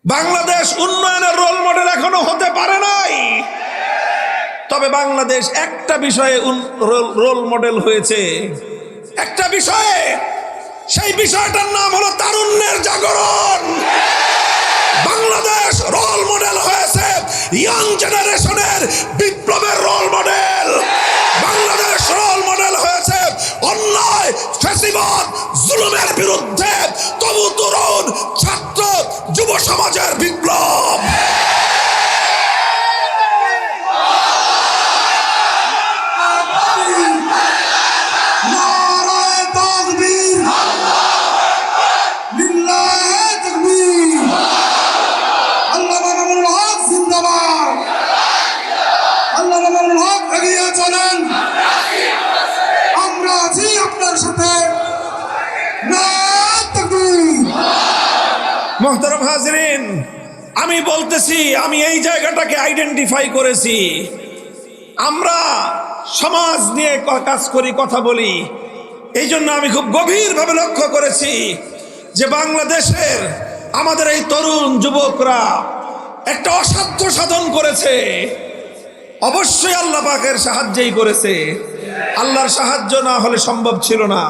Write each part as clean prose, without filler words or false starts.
বাংলাদেশ উন্নয়নের role model এখনো হতে পারে নাই, তবে বাংলাদেশ একটা বিষয়ে রোল মডেল হয়েছে, একটা বিষয়ে। সেই বিষয়টার নাম হলো তারুণ্যের জাগরণ। বাংলাদেশ রোল মডেল হয়েছে ইয়াং জেনারেশনের বিপ্লবের role model. Bangladesh role model হয়েছে অন্যায়, ফ্যাসিবাদ, জুলুমের বিরুদ্ধে তবু তরুণ ছাত্র যুব সমাজের বিপ্লব। মোহতারাম হাজরিন, আমি বলতেছি, আমি এই জায়গাটাকে আইডেন্টিফাই করেছি। আমরা সমাজ নিয়ে কাজ করি, কথা বলি, এই জন্য আমি খুব গভীরভাবে লক্ষ্য করেছি যে বাংলাদেশের আমাদের এই তরুণ যুবকরা একটা অসাধ্য সাধন করেছে। অবশ্যই আল্লাহ পাকের সাহায্যেই করেছে, আল্লাহর সাহায্য না হলে সম্ভব ছিল না।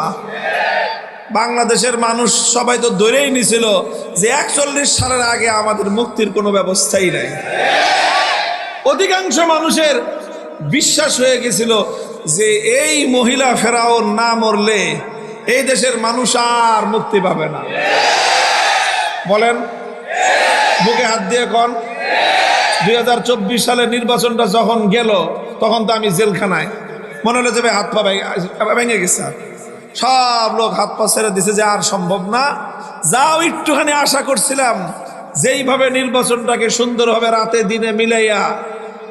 বাংলাদেশের মানুষ সবাই তো ধরেই নিছিল যে 41 সালের আগে আমাদের মুক্তির কোনো ব্যবস্থাই নাই। অধিকাংশ মানুষের বিশ্বাস হয়ে গেছিল যে এই মহিলা ফেরাউন না মরলে এই দেশের মানুষ আর মুক্তি পাবে না। বলেন, বুকে হাত দিয়ে কোন 2024 সালের নির্বাচনটা যখন গেল তখন তো আমি জেলখানায়, মনে হলো যে হাত পা ভেঙে গেছে। সব লোক হাত পা ছেড়ে দিছে যে আর সম্ভব না। যাও একটুখানি আশা করছিলাম যেইভাবে নির্বাচনটাকে সুন্দরভাবে রাতে দিনে মিলাইয়া,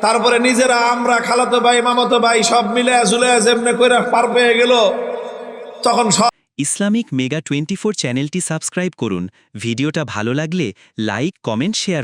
তারপরে নিজেরা আমরা খালাতো ভাই মামাতো ভাই সব মিলাইয়া ঝুলাইয়া যেমনে করে পার পেয়ে গেল, তখন ইসলামিক মেগা 24 চ্যানেলটি সাবস্ক্রাইব করুন। ভিডিওটা ভালো লাগলে লাইক, কমেন্ট, শেয়ার